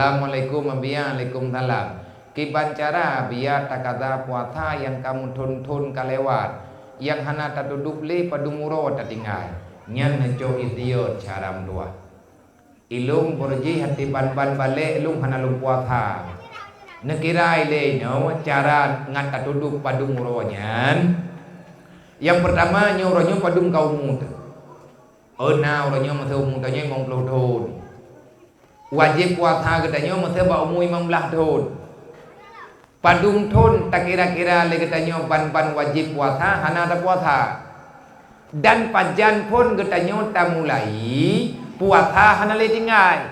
Assalamualaikum Waalaikumsalam. Kiban cara biar tak kata puasa yang kamu tuntun kalewat, yang hana tak duduk li padumuro tak tinggal. Nyan nejo idiot cara mdua. Ilung borji hati ban balik ilung hana lung puasa. Nekirai le no cara ngat tak duduk padumuro nyan. Yang pertama nyoronyo padum kaum muda. Ona oronyo masih mudanya ngong pelutun. Wajib puasa katanya masa bawa umui 15 tahun. Padung thun tak kira-kira le katanya ban wajib puasa hana tak puasa. Dan pajan pun katanya tak mulai puasa hana le tinggal.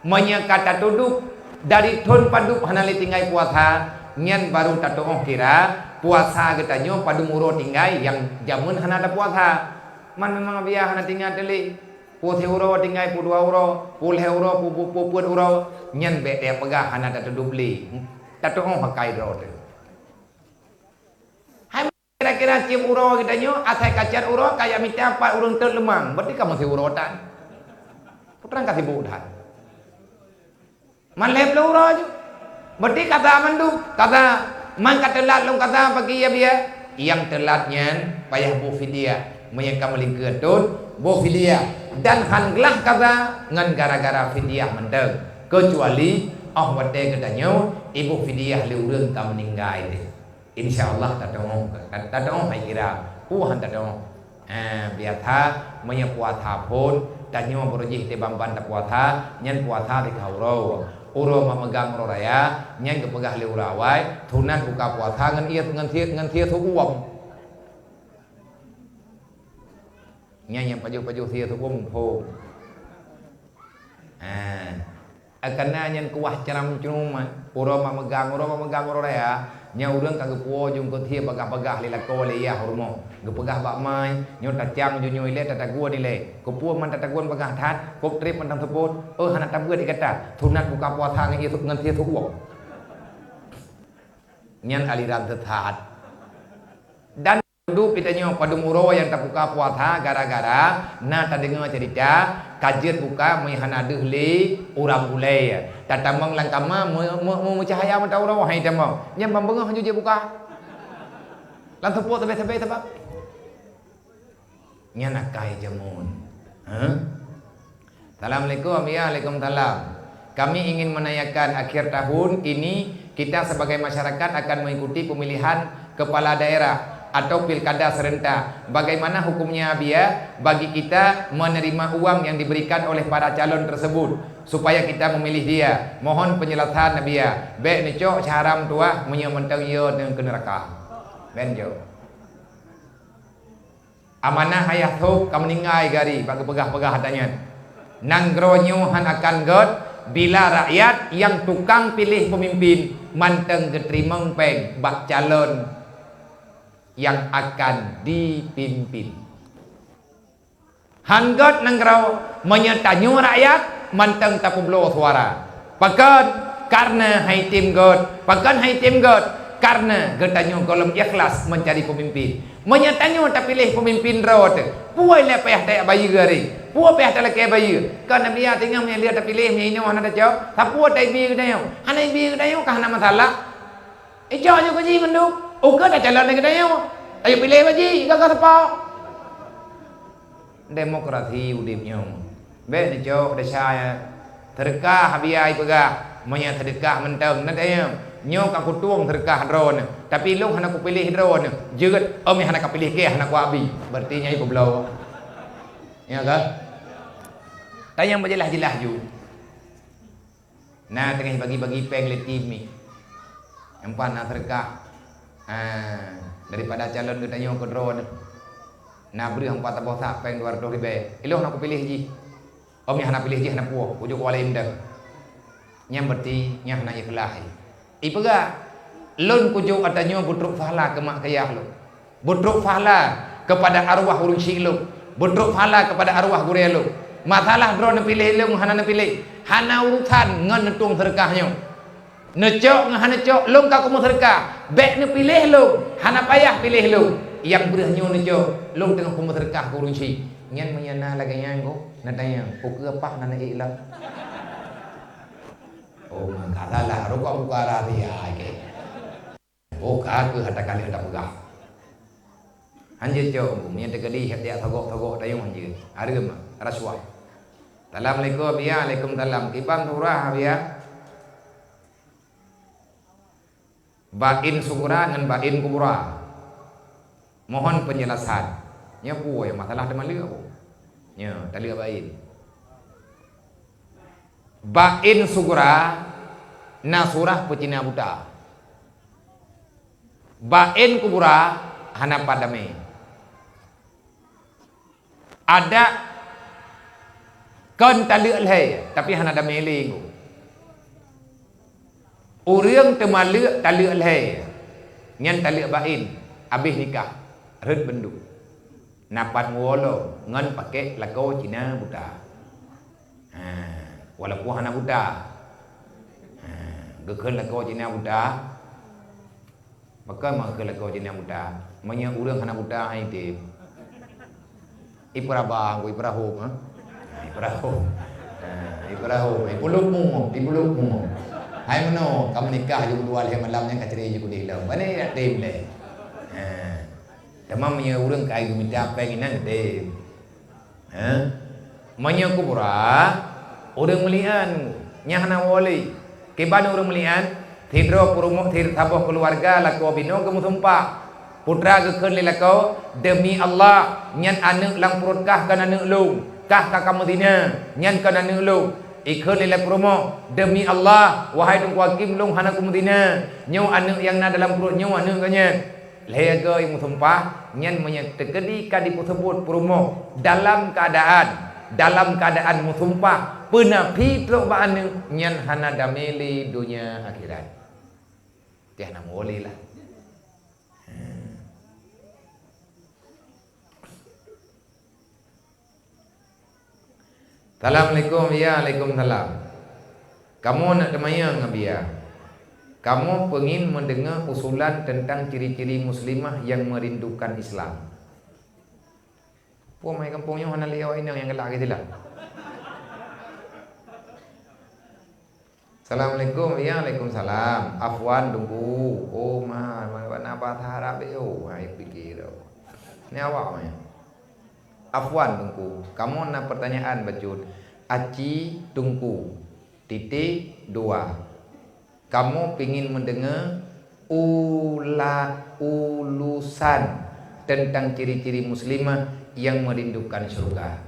Menyekata duduk dari thun paduk hana le tinggal puasa, nyan baru tak toh kira puasa katanya padung uro tinggal yang jamun hana tak puasa. Man memang biar hana tinggal teli. Puluh euro tinggal 2 euro, 10 euro, 10 euro, nyen be dia pegah hana tak duduk beli. Tak tahu pakai euro tu. Hai kira-kira cium euro kita nyo, asai kacar euro kayak minta 4 urang terlemang. Berarti kamu si euro tan. Putrang kasih budak. Man lep euro je. Berarti kata mandu, kata man kata telat long kata pagi ya biar. Yang telatnya payah bu fidyah. Menyangka melingkar tun bo fidyah dan hanglah kata ngan gara-gara fidyah mendeng kecuali wate katanya ibu fidyah liurang ka meninggal deh insyaallah tak tahu hai kira han tak tahu biar tha menyepuasa pun tanya berjih te bamban tak puasa nyen puasa di kauro uro memegang ro raya nyen kepegah liurawai tunan buka puasa ngan ieu ngan sia thu uang yang paju-paju sia tu pun pho. Karena yang kuah ceram cuma uro memegang ya. Nya urang kagak puo jung ko thia bagah-bagah lila ko le ya hormo. Gepegah bak mai, nyo tacang junyo ile tatagua dile. Ko puo man tataguan bagah that, kop trip man tang teput. Hana tabua dikata, tunat buka puasa ngan ieu ngan sia tu uang. Nyan aliran tethat. Dan duduk pitanya padung uro yang tak buka puasa gara-gara na tak dengar cerita kajian buka mehana dehli urang ulai tatamang langkama mu cahaya mata uro hai tamang nyam bambengah haju je buka lan tepuk tebe-tebe sebab nya nakai jamun Assalamualaikum Waalaikumsalam. Kami ingin menanyakan akhir tahun ini kita sebagai masyarakat akan mengikuti pemilihan kepala daerah atau pilkada serentak. Bagaimana hukumnya biar bagi kita menerima uang yang diberikan oleh para calon tersebut supaya kita memilih dia. Mohon penjelasan biar. Baik ni cok haram tua punya mentang yo dengan ke neraka. Ben jo. Amanah ayah tu kamu ningai gari bagi pegah-pegah adanya. Nanggronyo han akan god bila rakyat yang tukang pilih pemimpin manteng keterimang peng bak calon yang akan dipimpin. Hanggot nanggrau menyetanyu rakyat manteng tapublo suara. Pakan karena hai tim god, pakan hai tim god karena getanyu kolom ikhlas mencari pemimpin. Menyetanyu tak pilih pemimpin rot. Puai le payah tak bayi gari. Puai payah tak leke bayi. Kan nabi ya tinggal melia tak pilih menyo hana tak jauh. Tak puai tak bi getanyu. Hana bi getanyu kah hana masalah. Jauh je gaji menduk. Uka dah calon dengan dia. Ayo pilih baji, gagah apa? Demokrasi udipnya. Baik ni jauh dah saya. Terkah biai pegah, menya terkah menteng nadanya. Nyo ka kutung terkah drone. Tapi lu hana ku pilih drone. Jeut mi hana ka pilih ke hana ku abi. Berarti nyai peblau. Ya ke? Tanya berjelas-jelas ju. Nah, tengah bagi-bagi peng le tim ni. Empan nak terkah. Daripada calon katanya ke drone. Nah beri hang patah bosak peng 200 ribu. Iloh nak pilih ji. Mi hana pilih ji hana puo. Ujuk wala indah. Nyam berarti nyah hana ikhlas. Ipaga lon kujuk katanya butruk fahala ke mak kayah lu. Butruk fahala kepada arwah urung siluk. Butruk fahala kepada arwah gurelu. Masalah drone pilih lu hana pilih. Hana urusan ngan netung terkahnya. Necok ngah necok long ka kumu serkah bek ne pilih lu hana payah pilih lu yang berahnya necok long tengah kumu serkah kurung si nyan menyana lagi yang ko natanya ko ke apa nana ilang tak salah rokok buka rahasia ke. Buka ke hata kali hendak pegang. Hanje cok punya tegadi hati thogok tayung hanje. Arem rasuah. Assalamualaikum ya Waalaikumsalam. Kibang turah ya. Bain sugura dengan bain kubra. Mohon penjelasan. Nya puai masalah teman liu. Nya tali bain. Bain sugura nasurah pecina buta. Bain kubra hana padame. Ada kan tali alhay tapi hana dame lingu. Urang temali tali alhay. Nyan tali bain habis nikah red bendu. Napat wolo ngan pakai lako Cina buta. Walaupun hana buta. Gekeun lako Cina buta. Maka mak lako Cina buta. Manya urang hana buta ai tim. Iparabang ko iparahom ha. Iparahom. Iparahom. Pulukmu, dipulukmu. Hai mano kamu nikah jeung dua leh malam yang kaceri je ku dilau. Bane ya tim le. Tamam nya urang kai minta penginan tim. Manya kubura urang melian nya hana wali. Kiban urang melian tidro purumuk tir taboh keluarga laku bino kamu sumpah. Putra gekeun lilakau demi Allah nyan aneuk lang perut kah kana neuk lung kah kamu dina nyan kana neuk lung ikeun lilak promo demi Allah wahai tung wakim lung hana kumudina nyu aneuk yang na dalam perut nyu aneuk kanya lega yang sumpah nyan menyek tegedi kadi tersebut promo dalam keadaan musumpah penapi tro ba aneuk nyan hana dameli dunia akhirat teh na moli lah. Assalamualaikum ya Waalaikumsalam. Kamu nak temayang abia. Kamu pengin mendengar usulan tentang ciri-ciri muslimah yang merindukan Islam. Puan mai kampungnya hana liau ini yang gelak gitulah. Assalamualaikum ya Waalaikumsalam. Afwan tunggu. Oh mana batharap eu. Ai pikir. Ni awak mai. Afwan tungku, kamu nak pertanyaan bacut. Aci tungku titik 2. Kamu pingin mendengar ulusan tentang ciri-ciri muslimah yang merindukan surga.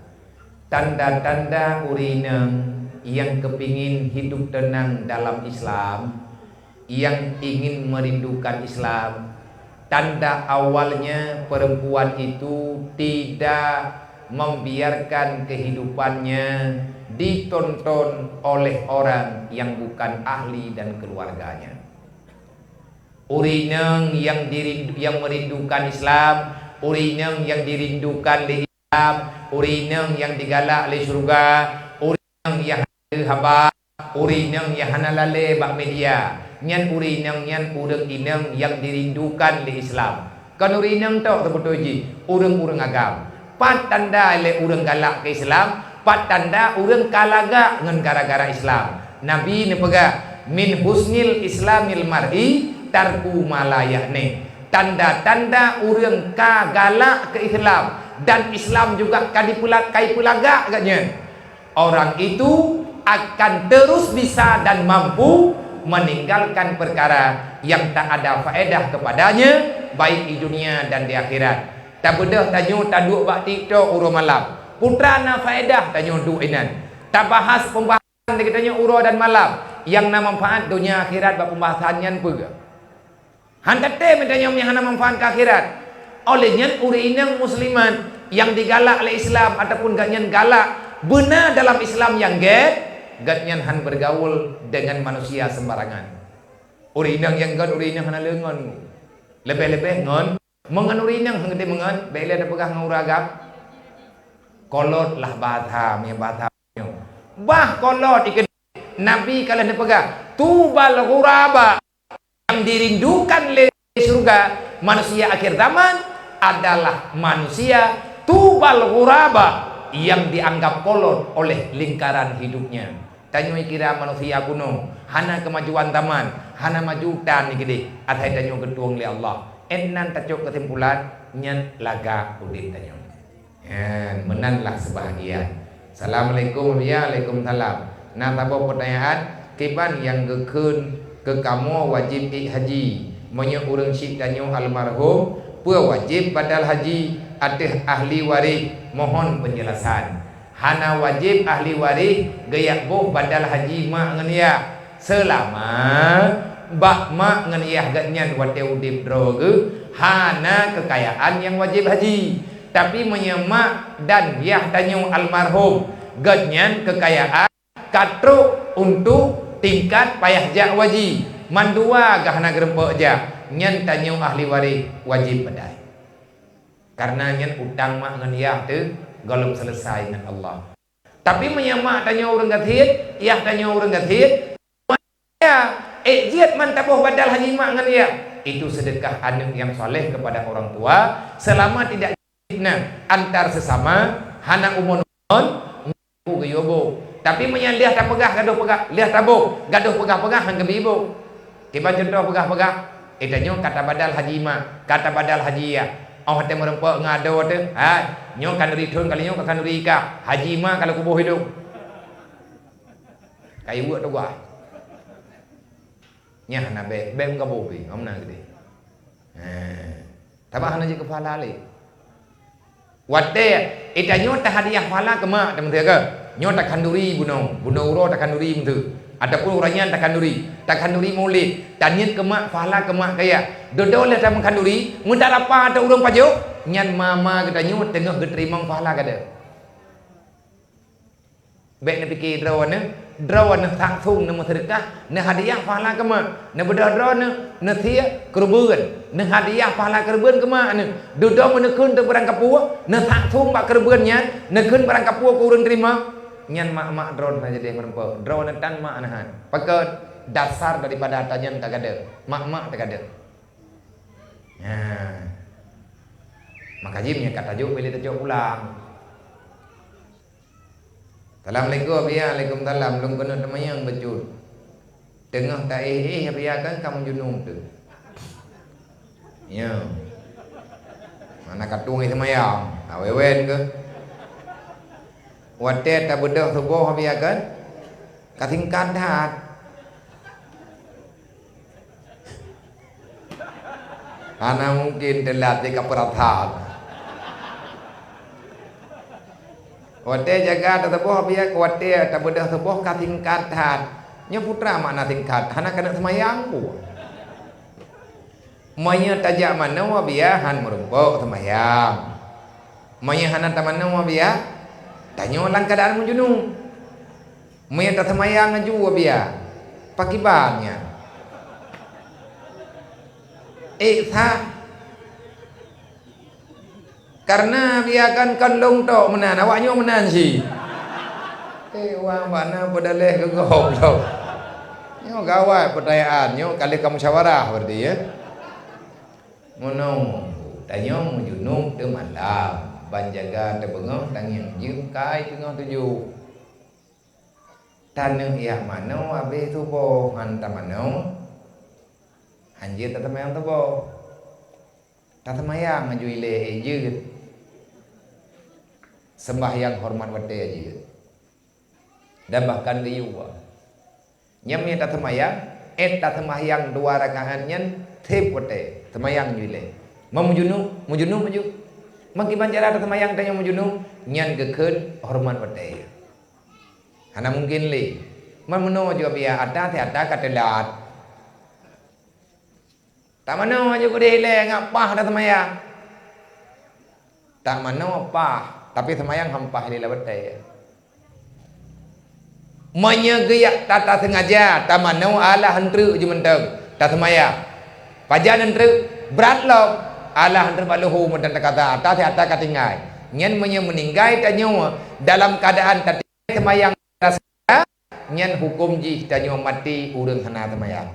Tanda-tanda urineng yang kepingin hidup tenang dalam Islam, yang ingin merindukan Islam. Tanda awalnya perempuan itu tidak membiarkan kehidupannya ditonton oleh orang yang bukan ahli dan keluarganya. Urineng yang merindukan Islam, urineng yang dirindukan di Islam, urineng yang digalak oleh surga, urineng yang haba, urineng yang hanalale bak media. Nyan urineng nyan urang ineng yang dirindukan di Islam. Kan urineng tok betul ji, urang-urang agam. Pat tanda le urang galak ke Islam, pat tanda urang kalaga ngan gara-gara Islam. Nabi ne pega min husnil islamil mar'i tarku malayakne. Tanda-tanda urang ka galak ke Islam dan Islam juga kai pulaga katnya. Orang itu akan terus bisa dan mampu meninggalkan perkara yang tak ada faedah kepadanya baik di dunia dan di akhirat. Tak bedah tanyo taduk bak TikTok uro malam. Putra na faedah tanyo duinan. Tak bahas pembahasan kita uro dan malam yang na manfaat dunia akhirat bak pembahasannya pega. Handate mentanya hana manfaat ke akhirat. Olehnya urinang musliman yang digalak oleh Islam ataupun ganyan galak benar dalam Islam yang gatnyan han bergaul dengan manusia sembarangan. Urinang yang gan urinang hana leungon. Lebih-lebih ngon mengan urinang hangde mengan bele ada pegah nguragap. Kolot lah bahasa mi bahasa. Bah kolot ikan Nabi kalau dia pegah tubal ghuraba yang dirindukan oleh surga manusia akhir zaman adalah manusia tubal ghuraba yang dianggap kolot oleh lingkaran hidupnya. Tanyoi kira manusia kuno, hana kemajuan taman, hana majutan ni gede. Atai tanyo ketuang li Allah. Enan tacok kesimpulan nyen laga udin tanyo. Menanlah sebahagian. Assalamualaikum ya Waalaikumsalam. Nah tabo pertanyaan, kiban yang gekun ke kamu wajib haji. Monya urang syik tanyo almarhum, pua wajib badal haji atih ahli waris mohon penjelasan. Hana wajib ahli waris gaya boh badal haji mak ngan ya selama bak mak ngan ya ganyan wate udip droge hana kekayaan yang wajib haji. Tapi menyemak dan yah tanyo almarhum ganyan kekayaan katruk untuk tingkat payah jak wajib mandua gahana gerempok jak nyen tanyo ahli waris wajib badai. Karena nyen utang mak ngan ya tu golong selesai dengan Allah. Tapi menyemak tanya orang gathit, yah tanya orang gathit, ya, jiat man tabuh badal haji mak ngan ya. Itu sedekah anak yang soleh kepada orang tua selama tidak fitnah antar sesama hana umon-umon ngaku. Tapi menyaliah tak pegah gaduh pegah, liah tabuh gaduh pegah-pegah hang gebibo. Kiba contoh pegah-pegah, tanyo kata badal haji mak, kata badal haji ya. Oh hati merempok ngado tu, nyo kanuri thun kali nyo kanuri ka haji mah kalau kubuh hidup. Kayu buat tu gua. Nya hana be ngabuh pi, omna gede. Tabah hana je kepala le. Wate itanyo ta hadiah pala ke mak temen ke. Nyo tak kanduri buno uro tak kanduri mentu. Adapun orangnya tak kanduri molek. Tanyit ke mak pala ke mak kaya. Dodo le ta kanduri, mun tak apa ada urang pajuk, nyan mama kita nyo tengah geterimang pala kada. Baik na fikir draw na tak thung na sedekah, na hadiah pala ke mak, na bedadra na thia kerbeun, na hadiah pala kerbeun ke mak na. Dodo mun keun te barang kapua, na tak thung bak kerbeun nyan, na keun barang kapua ku urang terima. Nyan mak drone aja deh merempok. Drone tan mak nahan. Pakai dasar daripada tanyan tak ada. Mak tak ada. Maka jimnya kata tajuk pilih tajuk pulang. Assalamualaikum ya Waalaikumsalam. Belum kena temayang betul. Tengah tak ya kan kamu junung tu. Ya. Mana katung itu temayang. Awewen ke? Wate tak bedah subuh habis kan katingkan dah ana mungkin telat di kaperathal wate jaga tak subuh habis wate tak bedah subuh katingkan dah nya putra makna tingkat hana kena semayang ku manya tajak mana wabia han merumpok semayang manya hana tamana wabia tanyo lang keadaan menjunung. Maya tak semayang ngaju wabia. Pakibannya. Karena biarkan kandung tok menan, awaknya menan si. Wang mana pedaleh ke goblok. Nyo gawat pertanyaan, nyo kali kamu musyawarah berarti ya. Ngono, tanyo menjunung tu malam. Banjaga terbengong tangiang jengkai tengah tujuh tanah yang mana habis tu boh hantar mana anjir tak temayang tu boh tak temayang ngajui le ejut sembahyang hormat wate aja dan bahkan riuwa nyamnya tak temayang tak temayang 2 rakaat nyen tip wate temayang jui le mujunu maju Mengkiban cara temayang tanya mujunu nyan gekeun hormat wate. Hana mungkin li. Man meno juga biya ada katelat. Tak meno juga dile ngapah ada temayang. Tak meno apa, tapi temayang hampah lila wate. Menyegeyak tata sengaja, tak meno ala hentru je menteng. Tak temayang. Pajan hentru berat loh. Allah hantar baluhu mudan kata atas katingai nyen meninggai tanyo dalam keadaan tadi semayang rasa nyen hukum ji tanyo mati urang hana semayang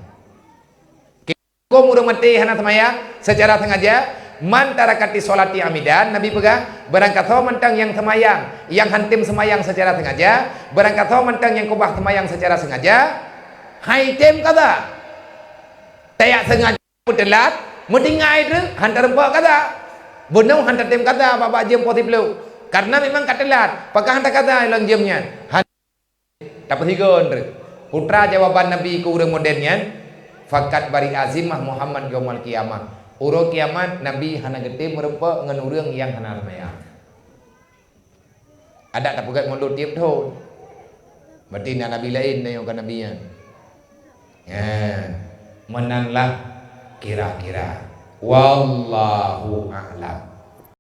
hukum urang mati hana semayang secara sengaja Man tarakati solati amidan, Nabi pegah, berangkat mentang yang semayang, yang hantim semayang secara sengaja, berangkat mentang yang kubah semayang secara sengaja, hai tem kata, tayak sengaja telat, mendengai itu, hantar empat kata, benar hantar tem kata, bapak jam poti peluk, karena memang katelat, pakai hantar kata ilang jamnya, dapat higon, putra jawaban Nabi ke urang modennya, fakat bari azimah Muhammad yaumal kiamah. Uro kiamat Nabi hana gede merempak ngan urang yang hana maya. Ada tak pegat mulut tiap tahun. Berarti Nabi lain na yang kan Nabi yan. Ya, menanlah kira-kira. Wallahu a'lam.